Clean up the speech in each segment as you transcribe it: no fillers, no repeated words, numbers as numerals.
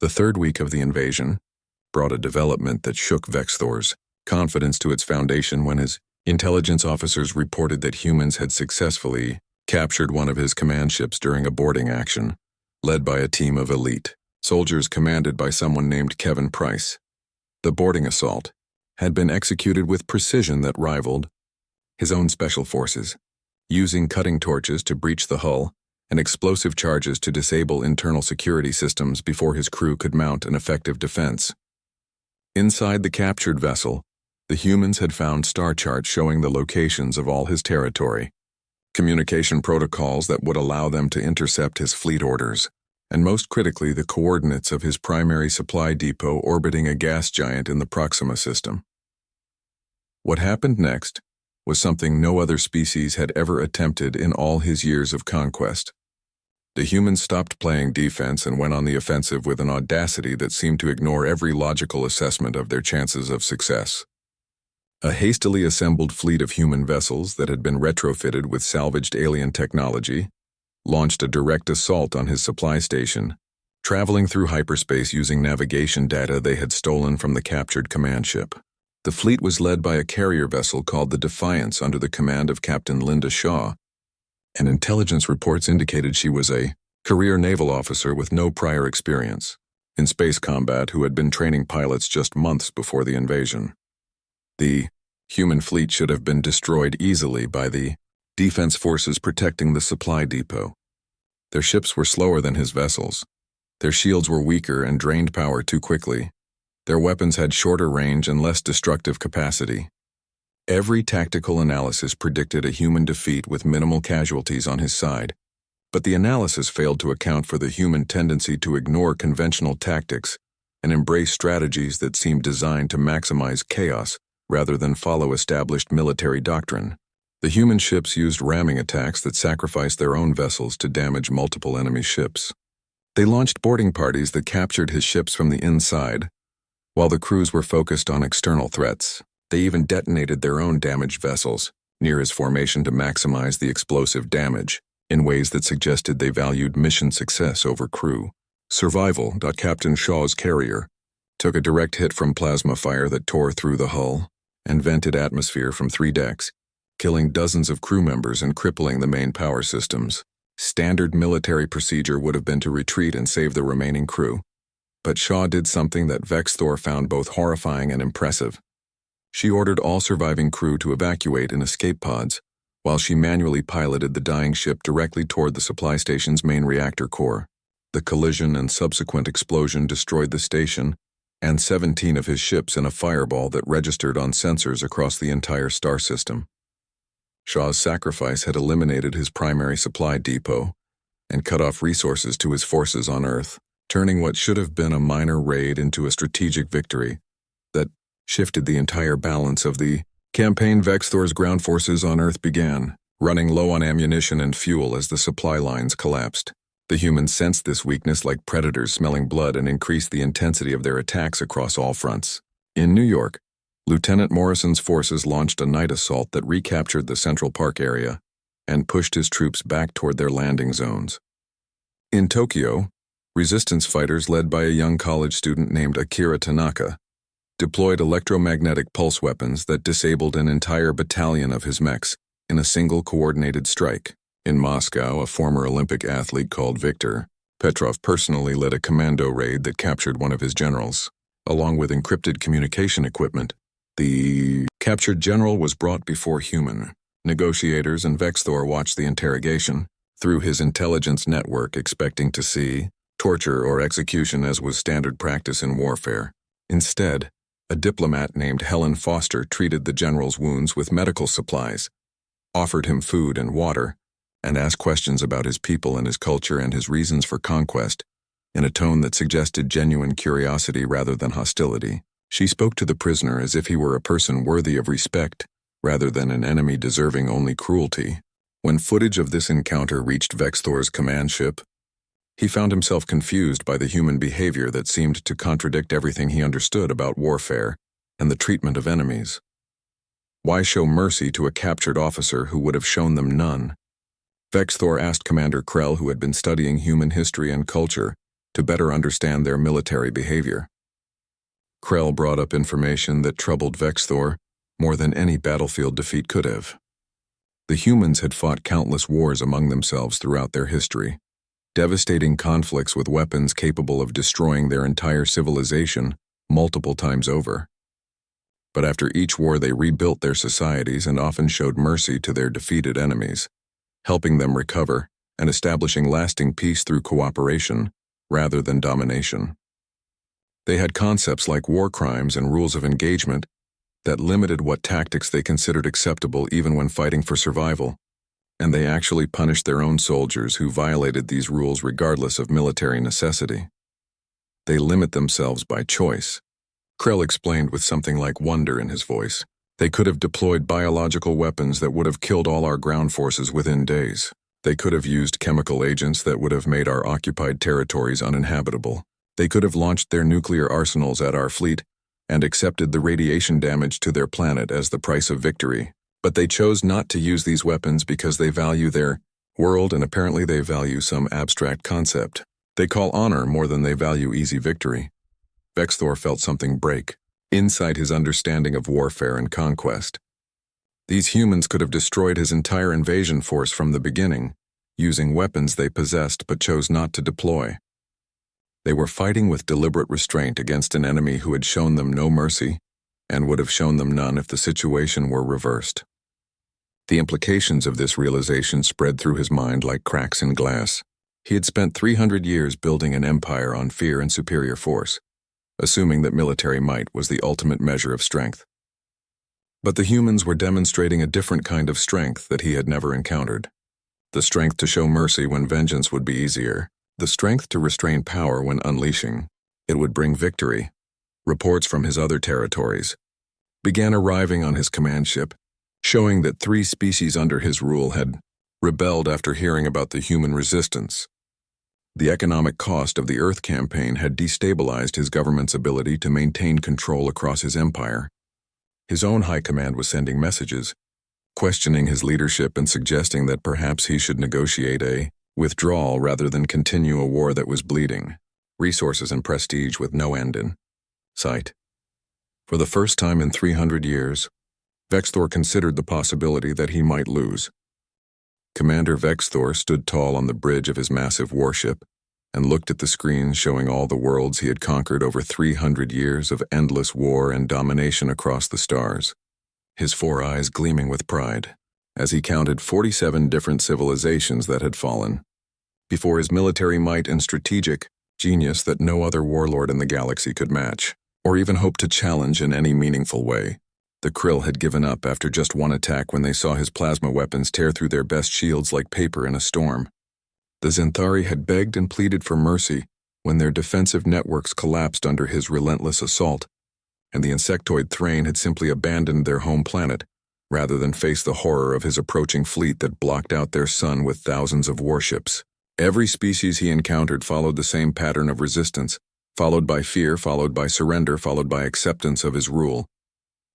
The third week of the invasion brought a development that shook Vexthor's confidence to its foundation when his intelligence officers reported that humans had successfully captured one of his command ships during a boarding action, led by a team of elite soldiers commanded by someone named Kevin Price. The boarding assault had been executed with precision that rivaled his own special forces, using cutting torches to breach the hull and explosive charges to disable internal security systems before his crew could mount an effective defense. Inside the captured vessel, the humans had found star charts showing the locations of all his territory, communication protocols that would allow them to intercept his fleet orders, and most critically the coordinates of his primary supply depot orbiting a gas giant in the Proxima system. What happened next was something no other species had ever attempted in all his years of conquest. The humans stopped playing defense and went on the offensive with an audacity that seemed to ignore every logical assessment of their chances of success. A hastily assembled fleet of human vessels that had been retrofitted with salvaged alien technology launched a direct assault on his supply station, traveling through hyperspace using navigation data they had stolen from the captured command ship. The fleet was led by a carrier vessel called the Defiance under the command of Captain Linda Shaw, and intelligence reports indicated she was a career naval officer with no prior experience in space combat who had been training pilots just months before the invasion. The human fleet should have been destroyed easily by the defense forces protecting the supply depot. Their ships were slower than his vessels. Their shields were weaker and drained power too quickly. Their weapons had shorter range and less destructive capacity. Every tactical analysis predicted a human defeat with minimal casualties on his side, but the analysis failed to account for the human tendency to ignore conventional tactics and embrace strategies that seemed designed to maximize chaos rather than follow established military doctrine. The human ships used ramming attacks that sacrificed their own vessels to damage multiple enemy ships. They launched boarding parties that captured his ships from the inside, while the crews were focused on external threats. They even detonated their own damaged vessels near his formation to maximize the explosive damage in ways that suggested they valued mission success over crew survival. Captain Shaw's carrier took a direct hit from plasma fire that tore through the hull and vented atmosphere from 3 decks, killing dozens of crew members and crippling the main power systems. Standard military procedure would have been to retreat and save the remaining crew, but Shaw did something that Vexthor found both horrifying and impressive. She ordered all surviving crew to evacuate in escape pods, while she manually piloted the dying ship directly toward the supply station's main reactor core. The collision and subsequent explosion destroyed the station and 17 of his ships in a fireball that registered on sensors across the entire star system. Shaw's sacrifice had eliminated his primary supply depot and cut off resources to his forces on Earth, turning what should have been a minor raid into a strategic victory that shifted the entire balance of the campaign. Vexthor's ground forces on Earth began running low on ammunition and fuel as the supply lines collapsed. The humans sensed this weakness like predators smelling blood and increased the intensity of their attacks across all fronts. In New York, Lieutenant Morrison's forces launched a night assault that recaptured the Central Park area and pushed his troops back toward their landing zones. In Tokyo, resistance fighters led by a young college student named Akira Tanaka deployed electromagnetic pulse weapons that disabled an entire battalion of his mechs in a single coordinated strike. In Moscow, a former Olympic athlete called Viktor Petrov personally led a commando raid that captured one of his generals, along with encrypted communication equipment. The captured general was brought before human negotiators, and Vexthor watched the interrogation through his intelligence network, expecting to see torture or execution as was standard practice in warfare. Instead, a diplomat named Helen Foster treated the general's wounds with medical supplies, offered him food and water, and asked questions about his people and his culture and his reasons for conquest in a tone that suggested genuine curiosity rather than hostility. She spoke to the prisoner as if he were a person worthy of respect rather than an enemy deserving only cruelty. When footage of this encounter reached Vexthor's command ship, he found himself confused by the human behavior that seemed to contradict everything he understood about warfare and the treatment of enemies. Why show mercy to a captured officer who would have shown them none? Vexthor asked Commander Krell, who had been studying human history and culture, to better understand their military behavior. Krell brought up information that troubled Vexthor more than any battlefield defeat could have. The humans had fought countless wars among themselves throughout their history, devastating conflicts with weapons capable of destroying their entire civilization multiple times over. But after each war they rebuilt their societies and often showed mercy to their defeated enemies, helping them recover and establishing lasting peace through cooperation rather than domination. They had concepts like war crimes and rules of engagement that limited what tactics they considered acceptable even when fighting for survival, and they actually punished their own soldiers who violated these rules regardless of military necessity. They limit themselves by choice. Krell explained with something like wonder in his voice. They could have deployed biological weapons that would have killed all our ground forces within days. They could have used chemical agents that would have made our occupied territories uninhabitable. They could have launched their nuclear arsenals at our fleet and accepted the radiation damage to their planet as the price of victory. But they chose not to use these weapons because they value their world and apparently they value some abstract concept. They call honor more than they value easy victory. Vexthor felt something break inside his understanding of warfare and conquest. These humans could have destroyed his entire invasion force from the beginning, using weapons they possessed but chose not to deploy. They were fighting with deliberate restraint against an enemy who had shown them no mercy and would have shown them none if the situation were reversed. The implications of this realization spread through his mind like cracks in glass. He had spent 300 years building an empire on fear and superior force, assuming that military might was the ultimate measure of strength. But the humans were demonstrating a different kind of strength that he had never encountered. The strength to show mercy when vengeance would be easier. The strength to restrain power when unleashing it would bring victory. Reports from his other territories began arriving on his command ship, showing that 3 species under his rule had rebelled after hearing about the human resistance. The economic cost of the Earth campaign had destabilized his government's ability to maintain control across his empire. His own high command was sending messages, questioning his leadership and suggesting that perhaps he should negotiate a withdrawal rather than continue a war that was bleeding resources and prestige with no end in sight. For the first time in 300 years, Vexthor considered the possibility that he might lose. Commander Vexthor stood tall on the bridge of his massive warship and looked at the screen showing all the worlds he had conquered over 300 years of endless war and domination across the stars, his 4 eyes gleaming with pride as he counted 47 different civilizations that had fallen before his military might and strategic genius that no other warlord in the galaxy could match, or even hope to challenge in any meaningful way. The Krill had given up after just one attack when they saw his plasma weapons tear through their best shields like paper in a storm. The Xanthari had begged and pleaded for mercy when their defensive networks collapsed under his relentless assault, and the insectoid Thrain had simply abandoned their home planet, rather than face the horror of his approaching fleet that blocked out their sun with thousands of warships. Every species he encountered followed the same pattern of resistance, followed by fear, followed by surrender, followed by acceptance of his rule,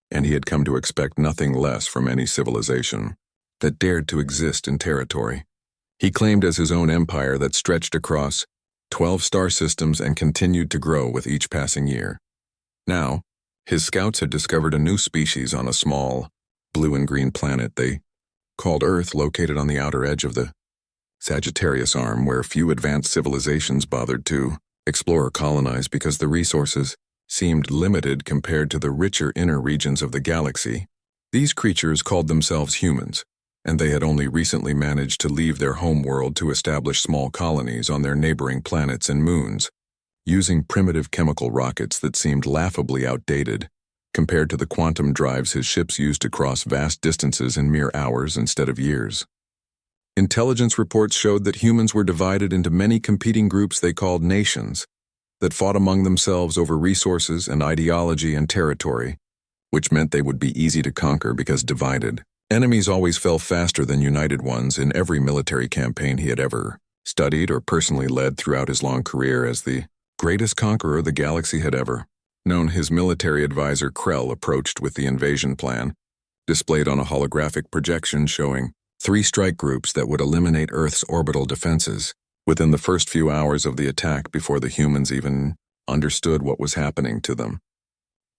and he had come to expect nothing less from any civilization that dared to exist in territory he claimed as his own empire that stretched across 12 star systems and continued to grow with each passing year. Now, his scouts had discovered a new species on a small, blue and green planet they called Earth, located on the outer edge of the Sagittarius arm, where few advanced civilizations bothered to explore or colonize because the resources seemed limited compared to the richer inner regions of the galaxy. These creatures called themselves humans, and they had only recently managed to leave their home world to establish small colonies on their neighboring planets and moons, using primitive chemical rockets that seemed laughably outdated compared to the quantum drives his ships used to cross vast distances in mere hours instead of years. Intelligence reports showed that humans were divided into many competing groups they called nations that fought among themselves over resources and ideology and territory, which meant they would be easy to conquer because divided. Enemies always fell faster than united ones in every military campaign he had ever studied or personally led throughout his long career as the greatest conqueror the galaxy had ever known. His military advisor Krell approached with the invasion plan, displayed on a holographic projection showing 3 strike groups that would eliminate Earth's orbital defenses within the first few hours of the attack before the humans even understood what was happening to them.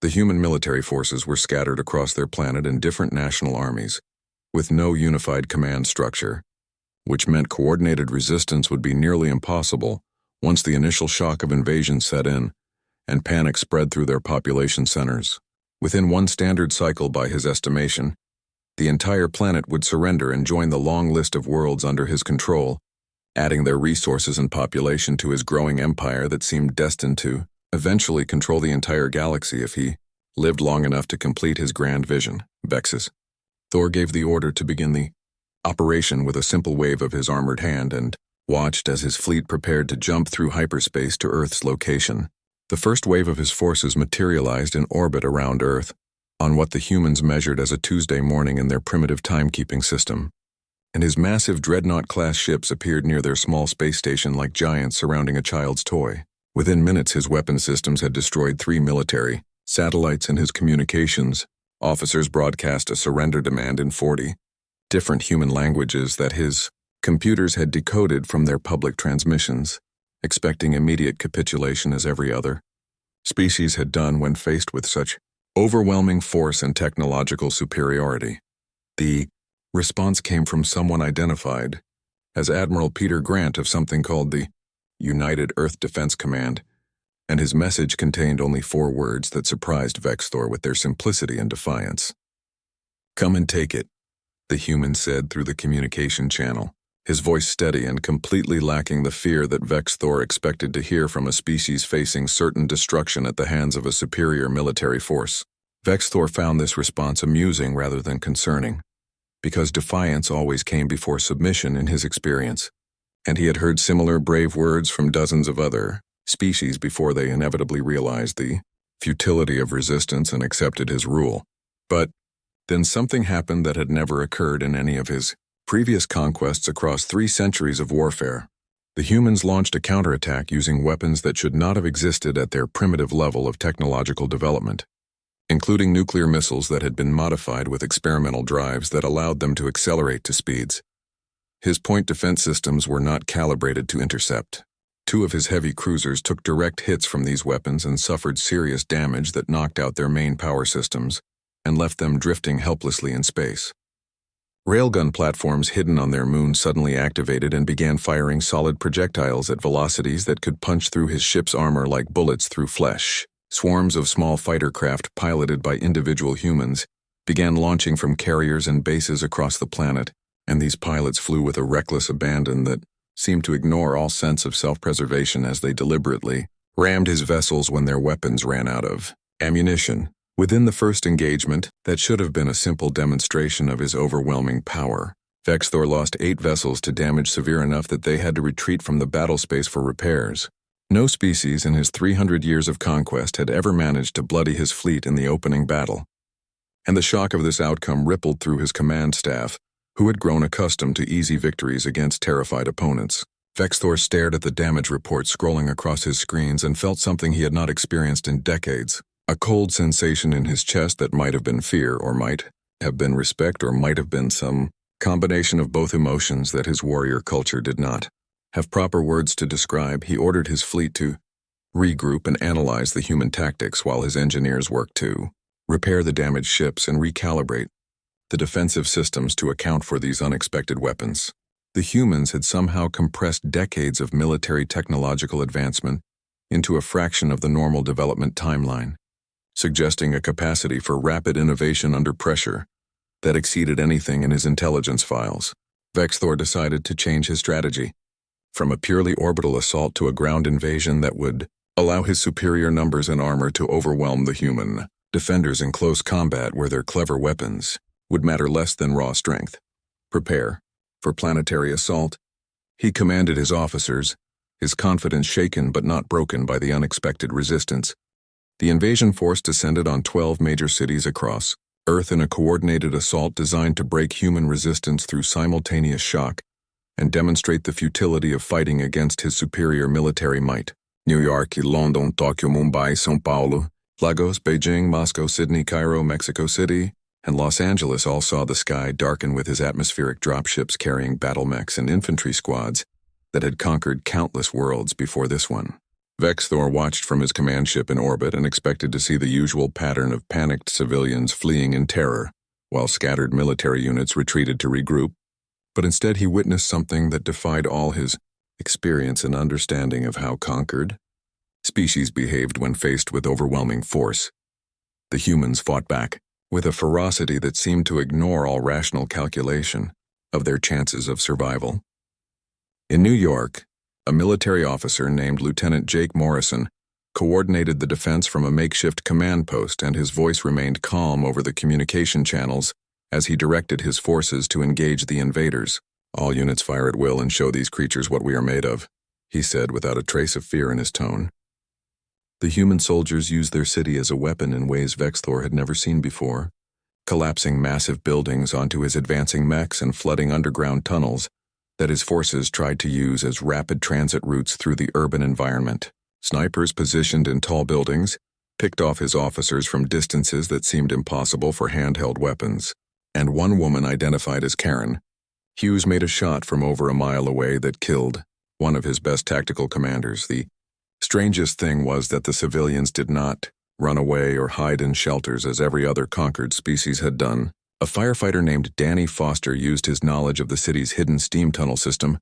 The human military forces were scattered across their planet in different national armies, with no unified command structure, which meant coordinated resistance would be nearly impossible once the initial shock of invasion set in and panic spread through their population centers. Within one standard cycle, by his estimation, the entire planet would surrender and join the long list of worlds under his control, adding their resources and population to his growing empire that seemed destined to eventually control the entire galaxy if he lived long enough to complete his grand vision. Vexus. Thor gave the order to begin the operation with a simple wave of his armored hand and watched as his fleet prepared to jump through hyperspace to Earth's location. The first wave of his forces materialized in orbit around Earth, on what the humans measured as a Tuesday morning in their primitive timekeeping system, and his massive Dreadnought-class ships appeared near their small space station like giants surrounding a child's toy. Within minutes, his weapon systems had destroyed 3 military satellites, and his communications officers broadcast a surrender demand in 40 different human languages that his computers had decoded from their public transmissions, expecting immediate capitulation as every other species had done when faced with such overwhelming force and technological superiority. The response came from someone identified as Admiral Peter Grant of something called the United Earth Defense Command, and his message contained only 4 words that surprised Vexthor with their simplicity and defiance. "Come and take it," the human said through the communication channel, his voice steady and completely lacking the fear that Vexthor expected to hear from a species facing certain destruction at the hands of a superior military force. Vexthor found this response amusing rather than concerning, because defiance always came before submission in his experience, and he had heard similar brave words from dozens of other species before they inevitably realized the futility of resistance and accepted his rule. But then something happened that had never occurred in any of his previous conquests across 3 centuries of warfare. The humans launched a counterattack using weapons that should not have existed at their primitive level of technological development, including nuclear missiles that had been modified with experimental drives that allowed them to accelerate to speeds his point defense systems were not calibrated to intercept. 2 of his heavy cruisers took direct hits from these weapons and suffered serious damage that knocked out their main power systems and left them drifting helplessly in space. Railgun platforms hidden on their moon suddenly activated and began firing solid projectiles at velocities that could punch through his ship's armor like bullets through flesh. Swarms of small fighter craft piloted by individual humans began launching from carriers and bases across the planet, and these pilots flew with a reckless abandon that seemed to ignore all sense of self-preservation as they deliberately rammed his vessels when their weapons ran out of ammunition. Within the first engagement, that should have been a simple demonstration of his overwhelming power, Vexthor lost 8 vessels to damage severe enough that they had to retreat from the battle space for repairs. No species in his 300 years of conquest had ever managed to bloody his fleet in the opening battle, and the shock of this outcome rippled through his command staff, who had grown accustomed to easy victories against terrified opponents. Vexthor stared at the damage report scrolling across his screens and felt something he had not experienced in decades. A cold sensation in his chest that might have been fear, or might have been respect, or might have been some combination of both emotions that his warrior culture did not have proper words to describe. He ordered his fleet to regroup and analyze the human tactics while his engineers worked to repair the damaged ships and recalibrate the defensive systems to account for these unexpected weapons. The humans had somehow compressed decades of military technological advancement into a fraction of the normal development timeline, suggesting a capacity for rapid innovation under pressure that exceeded anything in his intelligence files. Vexthor decided to change his strategy from a purely orbital assault to a ground invasion that would allow his superior numbers and armor to overwhelm the human defenders in close combat, where their clever weapons would matter less than raw strength. Prepare for planetary assault, he commanded his officers, his confidence shaken but not broken by the unexpected resistance. The invasion force descended on 12 major cities across Earth in a coordinated assault designed to break human resistance through simultaneous shock and demonstrate the futility of fighting against his superior military might. New York, London, Tokyo, Mumbai, São Paulo, Lagos, Beijing, Moscow, Sydney, Cairo, Mexico City, and Los Angeles all saw the sky darken with his atmospheric dropships carrying battle mechs and infantry squads that had conquered countless worlds before this one. Vexthor watched from his command ship in orbit and expected to see the usual pattern of panicked civilians fleeing in terror, while scattered military units retreated to regroup, but instead he witnessed something that defied all his experience and understanding of how conquered species behaved when faced with overwhelming force. The humans fought back, with a ferocity that seemed to ignore all rational calculation of their chances of survival. In New York, a military officer named Lieutenant Jake Morrison coordinated the defense from a makeshift command post, and his voice remained calm over the communication channels as he directed his forces to engage the invaders. "All units fire at will and show these creatures what we are made of," he said without a trace of fear in his tone. The human soldiers used their city as a weapon in ways Vexthor had never seen before, collapsing massive buildings onto his advancing mechs and flooding underground tunnels that his forces tried to use as rapid transit routes through the urban environment. Snipers positioned in tall buildings picked off his officers from distances that seemed impossible for handheld weapons, and one woman identified as Karen Hughes made a shot from over a mile away that killed one of his best tactical commanders. The strangest thing was that the civilians did not run away or hide in shelters as every other conquered species had done. A firefighter named Danny Foster used his knowledge of the city's hidden steam tunnel system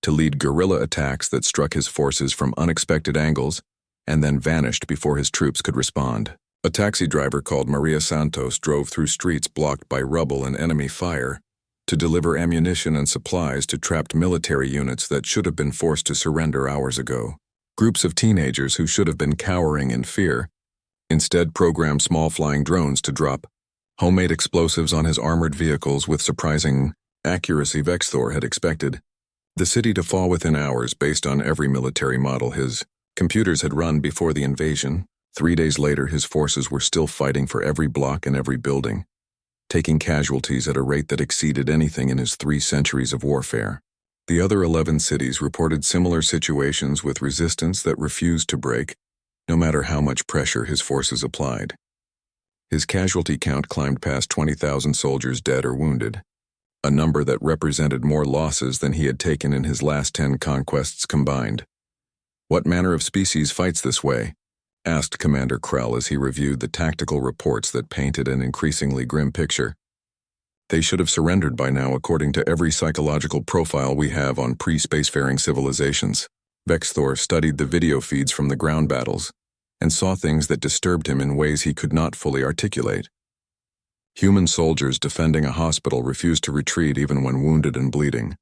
to lead guerrilla attacks that struck his forces from unexpected angles and then vanished before his troops could respond. A taxi driver called Maria Santos drove through streets blocked by rubble and enemy fire to deliver ammunition and supplies to trapped military units that should have been forced to surrender hours ago. Groups of teenagers who should have been cowering in fear instead programmed small flying drones to drop homemade explosives on his armored vehicles with surprising accuracy Vexthor had expected the city to fall within hours based on every military model his computers had run before the invasion. 3 days later, his forces were still fighting for every block and every building, taking casualties at a rate that exceeded anything in his 3 centuries of warfare. The other 11 cities reported similar situations with resistance that refused to break, no matter how much pressure his forces applied. His casualty count climbed past 20,000 soldiers dead or wounded, a number that represented more losses than he had taken in his last 10 conquests combined. "What manner of species fights this way?" asked Commander Krell as he reviewed the tactical reports that painted an increasingly grim picture. "They should have surrendered by now according to every psychological profile we have on pre-spacefaring civilizations." Vexthor studied the video feeds from the ground battles and saw things that disturbed him in ways he could not fully articulate. Human soldiers defending a hospital refused to retreat even when wounded and bleeding,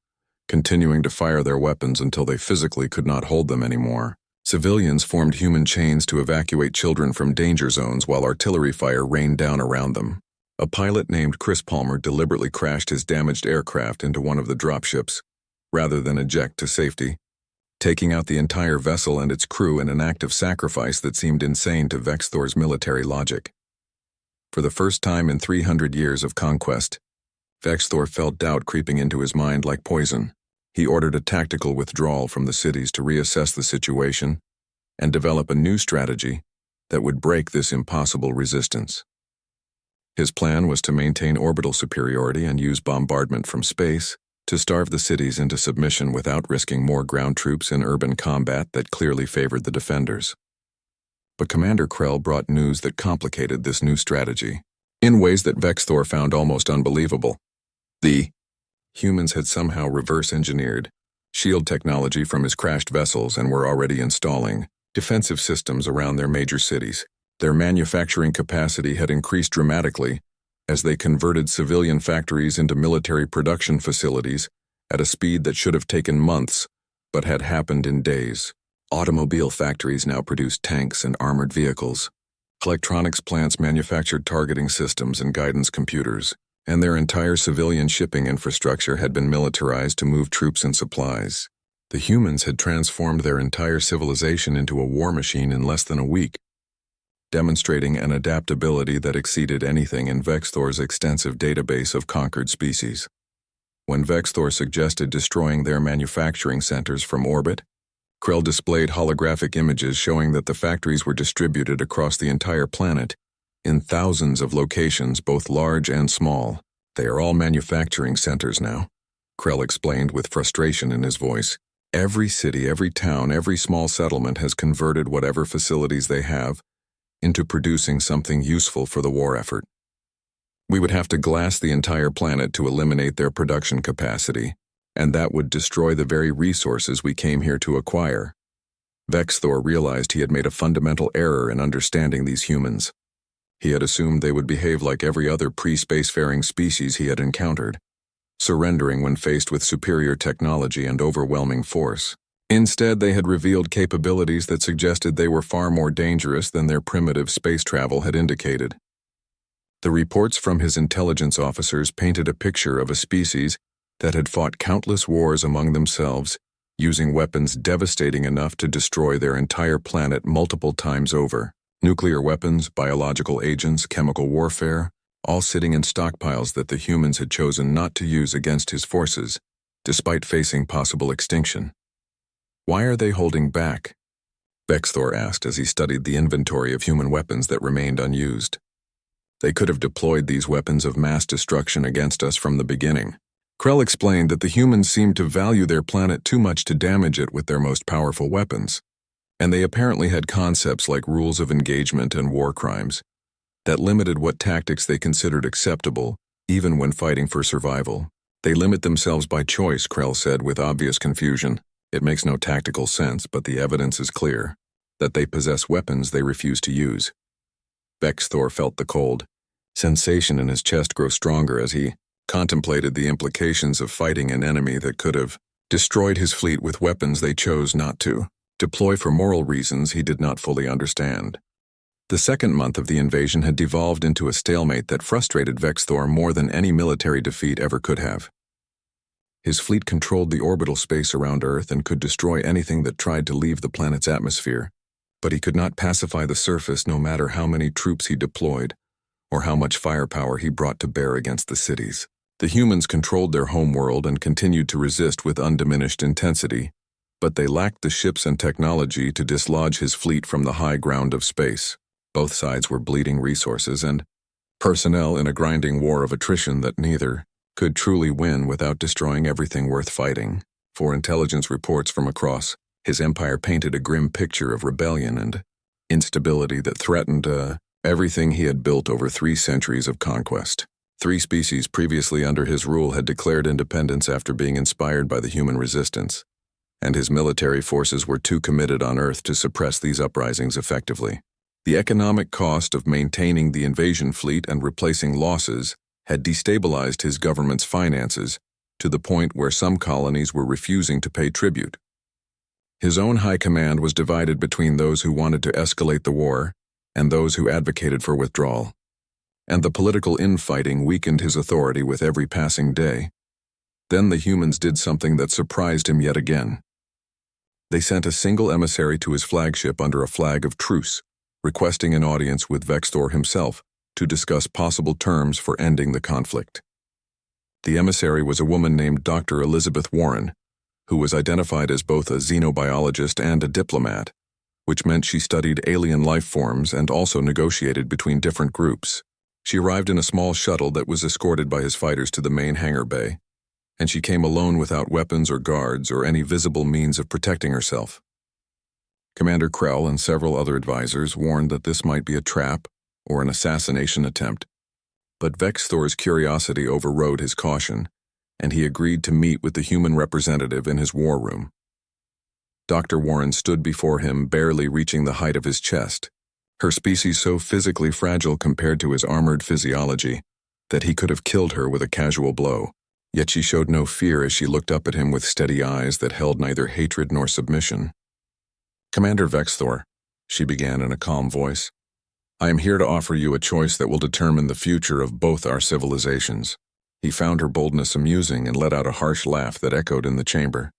continuing to fire their weapons until they physically could not hold them anymore. Civilians formed human chains to evacuate children from danger zones while artillery fire rained down around them. A pilot named Chris Palmer deliberately crashed his damaged aircraft into one of the dropships, rather than eject to safety, taking out the entire vessel and its crew in an act of sacrifice that seemed insane to Vexthor's military logic. For the first time in 300 years of conquest, Vexthor felt doubt creeping into his mind like poison. He ordered a tactical withdrawal from the cities to reassess the situation and develop a new strategy that would break this impossible resistance. His plan was to maintain orbital superiority and use bombardment from space to starve the cities into submission without risking more ground troops in urban combat that clearly favored the defenders. But Commander Krell brought news that complicated this new strategy in ways that Vexthor found almost unbelievable. The humans had somehow reverse-engineered shield technology from his crashed vessels and were already installing defensive systems around their major cities. Their manufacturing capacity had increased dramatically as they converted civilian factories into military production facilities at a speed that should have taken months, but had happened in days. Automobile factories now produced tanks and armored vehicles. Electronics plants manufactured targeting systems and guidance computers, and their entire civilian shipping infrastructure had been militarized to move troops and supplies. The humans had transformed their entire civilization into a war machine in less than a week, demonstrating an adaptability that exceeded anything in Vexthor's extensive database of conquered species. When Vexthor suggested destroying their manufacturing centers from orbit, Krell displayed holographic images showing that the factories were distributed across the entire planet in thousands of locations, both large and small. "They are all manufacturing centers now," Krell explained with frustration in his voice. Every city, every town, every small settlement has converted whatever facilities they have into producing something useful for the war effort. We would have to glass the entire planet to eliminate their production capacity, and that would destroy the very resources we came here to acquire. Vexthor realized he had made a fundamental error in understanding these humans. He had assumed they would behave like every other pre-spacefaring species he had encountered, surrendering when faced with superior technology and overwhelming force. Instead, they had revealed capabilities that suggested they were far more dangerous than their primitive space travel had indicated. The reports from his intelligence officers painted a picture of a species that had fought countless wars among themselves, using weapons devastating enough to destroy their entire planet multiple times over. Nuclear weapons, biological agents, chemical warfare, all sitting in stockpiles that the humans had chosen not to use against his forces, despite facing possible extinction. Why are they holding back? Vexthor asked as he studied the inventory of human weapons that remained unused. They could have deployed these weapons of mass destruction against us from the beginning. Krell explained that the humans seemed to value their planet too much to damage it with their most powerful weapons, and they apparently had concepts like rules of engagement and war crimes that limited what tactics they considered acceptable, even when fighting for survival. They limit themselves by choice, Krell said with obvious confusion. It makes no tactical sense, but the evidence is clear, that they possess weapons they refuse to use. Vexthor felt the cold sensation in his chest grow stronger as he contemplated the implications of fighting an enemy that could have destroyed his fleet with weapons they chose not to deploy for moral reasons he did not fully understand. The second month of the invasion had devolved into a stalemate that frustrated Vexthor more than any military defeat ever could have. His fleet controlled the orbital space around Earth and could destroy anything that tried to leave the planet's atmosphere, but he could not pacify the surface no matter how many troops he deployed or how much firepower he brought to bear against the cities. The humans controlled their homeworld and continued to resist with undiminished intensity, but they lacked the ships and technology to dislodge his fleet from the high ground of space. Both sides were bleeding resources and personnel in a grinding war of attrition that neither could truly win without destroying everything worth fighting. For intelligence reports from across, his empire painted a grim picture of rebellion and instability that threatened everything he had built over 3 centuries of conquest. 3 species previously under his rule had declared independence after being inspired by the human resistance, and his military forces were too committed on Earth to suppress these uprisings effectively. The economic cost of maintaining the invasion fleet and replacing losses had destabilized his government's finances to the point where some colonies were refusing to pay tribute. His own high command was divided between those who wanted to escalate the war and those who advocated for withdrawal, and the political infighting weakened his authority with every passing day. Then the humans did something that surprised him yet again. They sent a single emissary to his flagship under a flag of truce, requesting an audience with Vexthor himself to discuss possible terms for ending the conflict. The emissary was a woman named Dr. Elizabeth Warren, who was identified as both a xenobiologist and a diplomat, which meant she studied alien life forms and also negotiated between different groups. She arrived in a small shuttle that was escorted by his fighters to the main hangar bay, and she came alone without weapons or guards or any visible means of protecting herself. Commander Krell and several other advisors warned that this might be a trap or an assassination attempt, but Vexthor's curiosity overrode his caution, and he agreed to meet with the human representative in his war room. Dr. Warren stood before him, barely reaching the height of his chest, her species so physically fragile compared to his armored physiology that he could have killed her with a casual blow. Yet she showed no fear as she looked up at him with steady eyes that held neither hatred nor submission. "Commander Vexthor," she began in a calm voice, "I am here to offer you a choice that will determine the future of both our civilizations." He found her boldness amusing and let out a harsh laugh that echoed in the chamber.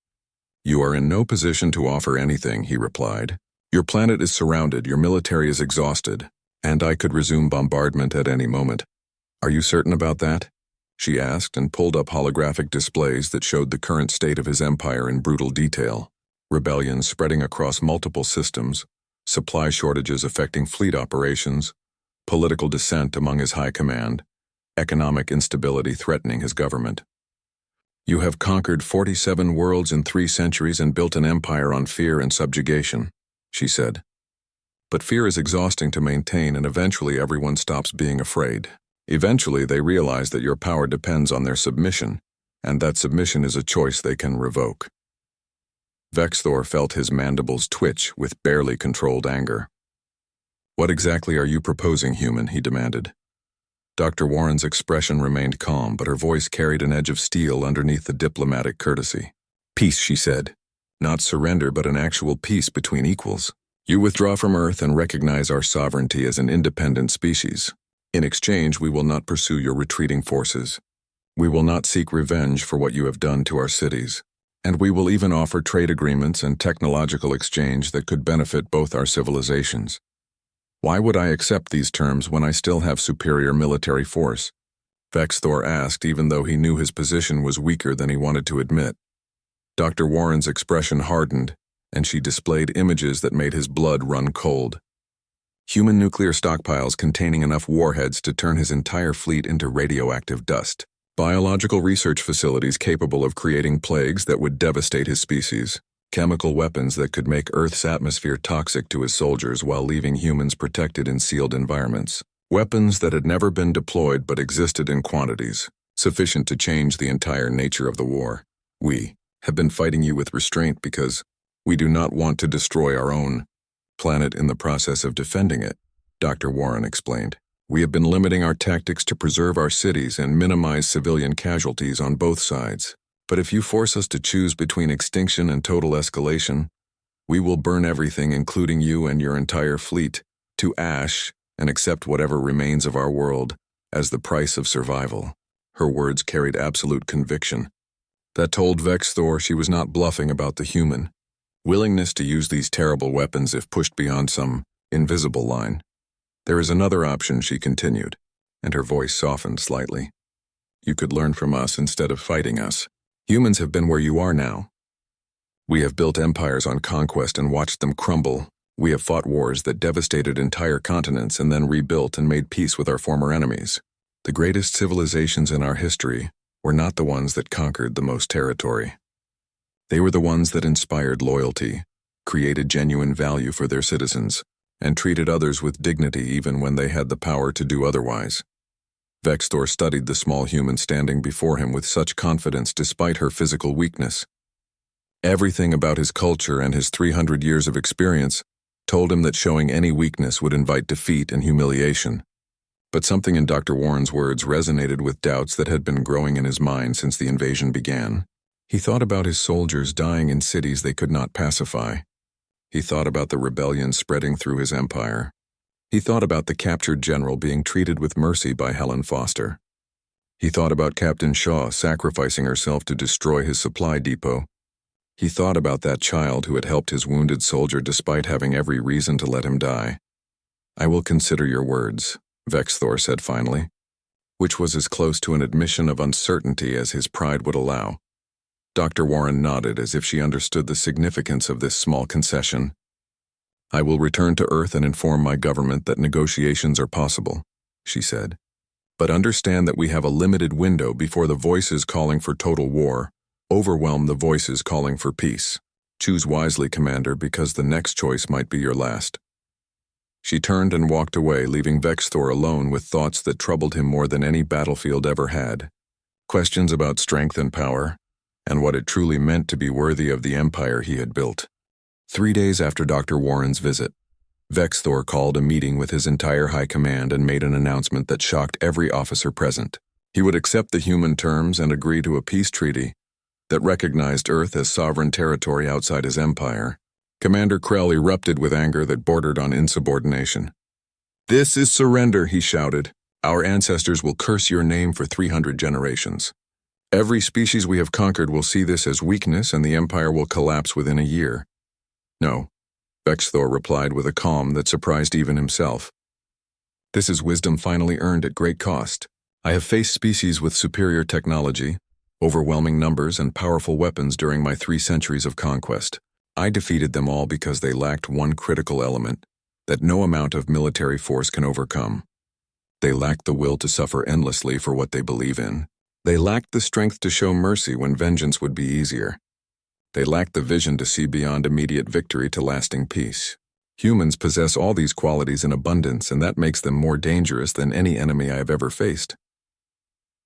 "You are in no position to offer anything," he replied. "Your planet is surrounded, your military is exhausted, and I could resume bombardment at any moment. Are you certain about that?" she asked and pulled up holographic displays that showed the current state of his empire in brutal detail. Rebellion spreading across multiple systems, supply shortages affecting fleet operations, political dissent among his high command, economic instability threatening his government. You have conquered 47 worlds in 3 centuries and built an empire on fear and subjugation, she said. But fear is exhausting to maintain, and eventually everyone stops being afraid. Eventually they realize that your power depends on their submission, and that submission is a choice they can revoke. Vexthor felt his mandibles twitch with barely controlled anger. What exactly are you proposing, human? He demanded. Dr. Warren's expression remained calm, but her voice carried an edge of steel underneath the diplomatic courtesy. Peace, she said. Not surrender, but an actual peace between equals. You withdraw from Earth and recognize our sovereignty as an independent species. In exchange, we will not pursue your retreating forces. We will not seek revenge for what you have done to our cities. And we will even offer trade agreements and technological exchange that could benefit both our civilizations. Why would I accept these terms when I still have superior military force? Vexthor asked, even though he knew his position was weaker than he wanted to admit. Dr. Warren's expression hardened, and she displayed images that made his blood run cold. Human nuclear stockpiles containing enough warheads to turn his entire fleet into radioactive dust. Biological research facilities capable of creating plagues that would devastate his species. Chemical weapons that could make Earth's atmosphere toxic to his soldiers while leaving humans protected in sealed environments. Weapons that had never been deployed but existed in quantities, sufficient to change the entire nature of the war. We have been fighting you with restraint because we do not want to destroy our own planet in the process of defending it, Dr. Warren explained. We have been limiting our tactics to preserve our cities and minimize civilian casualties on both sides. But if you force us to choose between extinction and total escalation, we will burn everything, including you and your entire fleet, to ash and accept whatever remains of our world as the price of survival. Her words carried absolute conviction. That told Vexthor she was not bluffing about the human willingness to use these terrible weapons if pushed beyond some invisible line. There is another option, she continued, and her voice softened slightly. You could learn from us instead of fighting us. Humans have been where you are now. We have built empires on conquest and watched them crumble. We have fought wars that devastated entire continents and then rebuilt and made peace with our former enemies. The greatest civilizations in our history were not the ones that conquered the most territory. They were the ones that inspired loyalty, created genuine value for their citizens, and treated others with dignity even when they had the power to do otherwise. Vexthor studied the small human standing before him with such confidence despite her physical weakness. Everything about his culture and his 300 years of experience told him that showing any weakness would invite defeat and humiliation. But something in Dr. Warren's words resonated with doubts that had been growing in his mind since the invasion began. He thought about his soldiers dying in cities they could not pacify. He thought about the rebellion spreading through his empire. He thought about the captured general being treated with mercy by Helen Foster. He thought about Captain Shaw sacrificing herself to destroy his supply depot. He thought about that child who had helped his wounded soldier despite having every reason to let him die. I will consider your words, Vexthor said finally, which was as close to an admission of uncertainty as his pride would allow. Dr. Warren nodded as if she understood the significance of this small concession. I will return to Earth and inform my government that negotiations are possible, she said. But understand that we have a limited window before the voices calling for total war overwhelm the voices calling for peace. Choose wisely, Commander, because the next choice might be your last. She turned and walked away, leaving Vexthor alone with thoughts that troubled him more than any battlefield ever had. Questions about strength and power, and what it truly meant to be worthy of the empire he had built. 3 days after Dr. Warren's visit, Vexthor called a meeting with his entire high command and made an announcement that shocked every officer present. He would accept the human terms and agree to a peace treaty that recognized Earth as sovereign territory outside his empire. Commander Krell erupted with anger that bordered on insubordination. This is surrender, he shouted. Our ancestors will curse your name for 300 generations. Every species we have conquered will see this as weakness and the empire will collapse within a year. No, Vexthor replied with a calm that surprised even himself. This is wisdom finally earned at great cost. I have faced species with superior technology, overwhelming numbers, and powerful weapons during my 3 centuries of conquest. I defeated them all because they lacked one critical element that no amount of military force can overcome. They lacked the will to suffer endlessly for what they believe in. They lacked the strength to show mercy when vengeance would be easier. They lacked the vision to see beyond immediate victory to lasting peace. Humans possess all these qualities in abundance, and that makes them more dangerous than any enemy I have ever faced.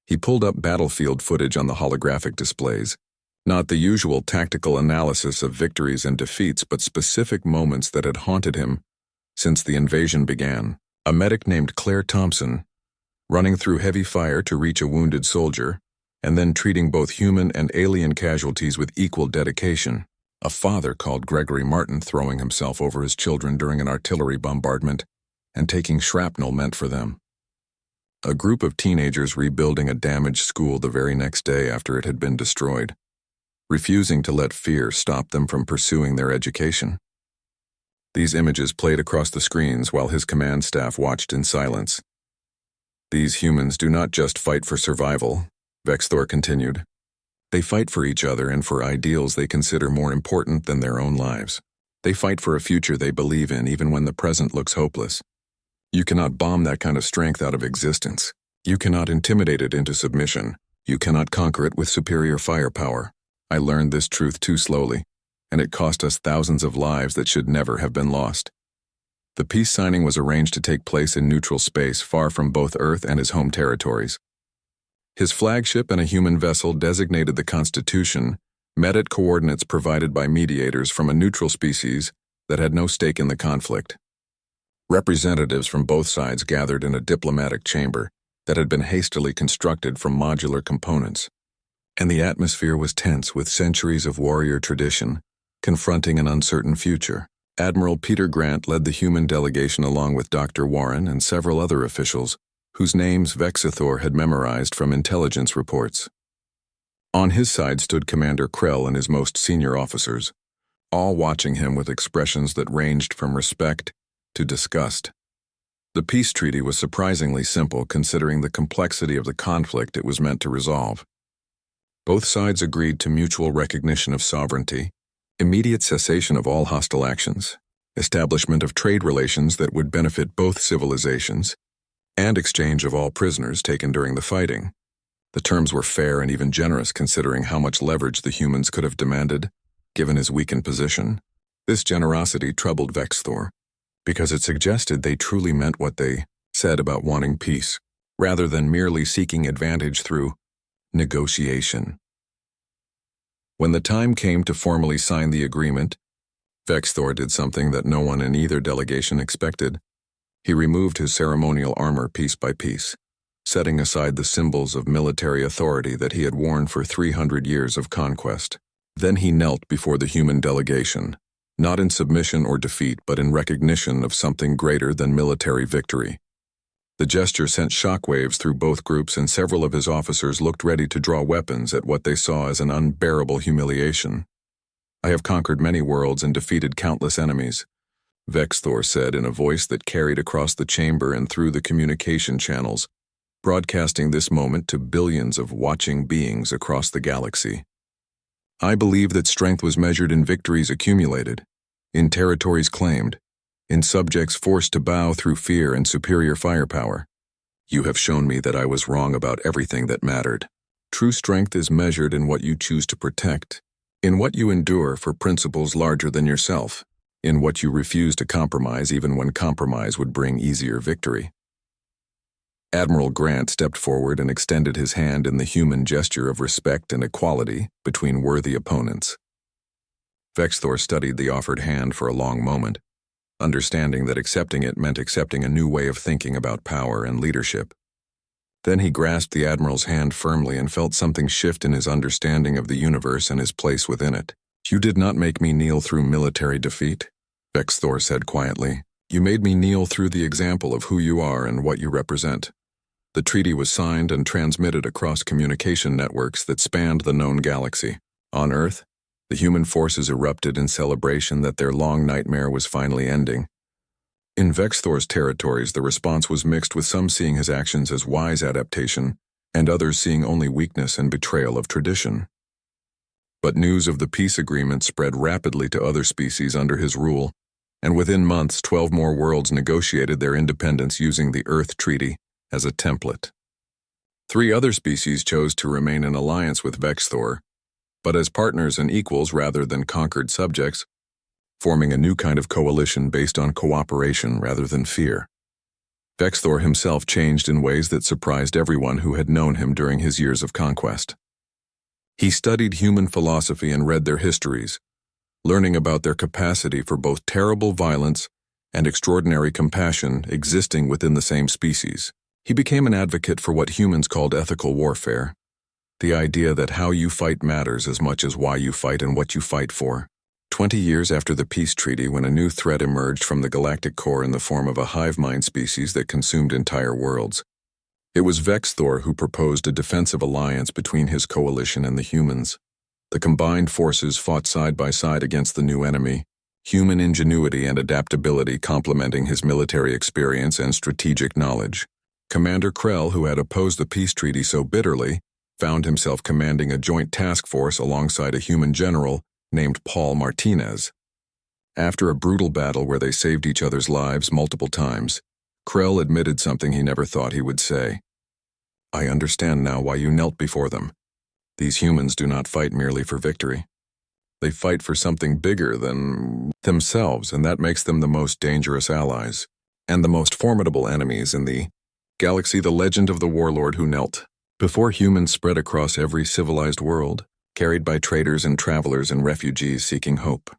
He pulled up battlefield footage on the holographic displays. Not the usual tactical analysis of victories and defeats, but specific moments that had haunted him since the invasion began. A medic named Claire Thompson, running through heavy fire to reach a wounded soldier, and then treating both human and alien casualties with equal dedication. A father called Gregory Martin throwing himself over his children during an artillery bombardment and taking shrapnel meant for them. A group of teenagers rebuilding a damaged school the very next day after it had been destroyed, refusing to let fear stop them from pursuing their education. These images played across the screens while his command staff watched in silence. These humans do not just fight for survival, Vexthor continued. They fight for each other and for ideals they consider more important than their own lives. They fight for a future they believe in even when the present looks hopeless. You cannot bomb that kind of strength out of existence. You cannot intimidate it into submission. You cannot conquer it with superior firepower. I learned this truth too slowly, and it cost us thousands of lives that should never have been lost. The peace signing was arranged to take place in neutral space far from both Earth and his home territories. His flagship and a human vessel designated the Constitution met at coordinates provided by mediators from a neutral species that had no stake in the conflict. Representatives from both sides gathered in a diplomatic chamber that had been hastily constructed from modular components, and the atmosphere was tense with centuries of warrior tradition confronting an uncertain future. Admiral Peter Grant led the human delegation along with Dr. Warren and several other officials whose names Vexithor had memorized from intelligence reports. On his side stood Commander Krell and his most senior officers, all watching him with expressions that ranged from respect to disgust. The peace treaty was surprisingly simple considering the complexity of the conflict it was meant to resolve. Both sides agreed to mutual recognition of sovereignty, immediate cessation of all hostile actions, establishment of trade relations that would benefit both civilizations, and exchange of all prisoners taken during the fighting. The terms were fair and even generous considering how much leverage the humans could have demanded, given his weakened position. This generosity troubled Vexthor, because it suggested they truly meant what they said about wanting peace, rather than merely seeking advantage through negotiation. When the time came to formally sign the agreement, Vexthor did something that no one in either delegation expected. He removed his ceremonial armor piece by piece, setting aside the symbols of military authority that he had worn for 300 years of conquest. Then he knelt before the human delegation, not in submission or defeat, but in recognition of something greater than military victory. The gesture sent shockwaves through both groups, and several of his officers looked ready to draw weapons at what they saw as an unbearable humiliation. I have conquered many worlds and defeated countless enemies, Vexthor said in a voice that carried across the chamber and through the communication channels, broadcasting this moment to billions of watching beings across the galaxy. I believe that strength was measured in victories accumulated, in territories claimed, in subjects forced to bow through fear and superior firepower. You have shown me that I was wrong about everything that mattered. True strength is measured in what you choose to protect, in what you endure for principles larger than yourself, in what you refuse to compromise even when compromise would bring easier victory. Admiral Grant stepped forward and extended his hand in the human gesture of respect and equality between worthy opponents. Vexthor studied the offered hand for a long moment, understanding that accepting it meant accepting a new way of thinking about power and leadership. Then he grasped the Admiral's hand firmly and felt something shift in his understanding of the universe and his place within it. You did not make me kneel through military defeat, Vexthor said quietly. You made me kneel through the example of who you are and what you represent. The treaty was signed and transmitted across communication networks that spanned the known galaxy. On Earth, the human forces erupted in celebration that their long nightmare was finally ending. In Vexthor's territories, the response was mixed, with some seeing his actions as wise adaptation, and others seeing only weakness and betrayal of tradition. But news of the peace agreement spread rapidly to other species under his rule, and within months 12 more worlds negotiated their independence using the Earth Treaty as a template. Three other species chose to remain in alliance with Vexthor, but as partners and equals rather than conquered subjects, forming a new kind of coalition based on cooperation rather than fear. Vexthor himself changed in ways that surprised everyone who had known him during his years of conquest. He studied human philosophy and read their histories, learning about their capacity for both terrible violence and extraordinary compassion existing within the same species. He became an advocate for what humans called ethical warfare, the idea that how you fight matters as much as why you fight and what you fight for. 20 years after the peace treaty, when a new threat emerged from the galactic core in the form of a hive mind species that consumed entire worlds, it was Vexthor who proposed a defensive alliance between his coalition and the humans. The combined forces fought side by side against the new enemy, human ingenuity and adaptability complementing his military experience and strategic knowledge. Commander Krell, who had opposed the peace treaty so bitterly, found himself commanding a joint task force alongside a human general named Paul Martinez. After a brutal battle where they saved each other's lives multiple times, Krell admitted something he never thought he would say. "I understand now why you knelt before them. These humans do not fight merely for victory. They fight for something bigger than themselves, and that makes them the most dangerous allies and the most formidable enemies in the galaxy." The legend of the Warlord who knelt before humans spread across every civilized world, carried by traders and travelers and refugees seeking hope.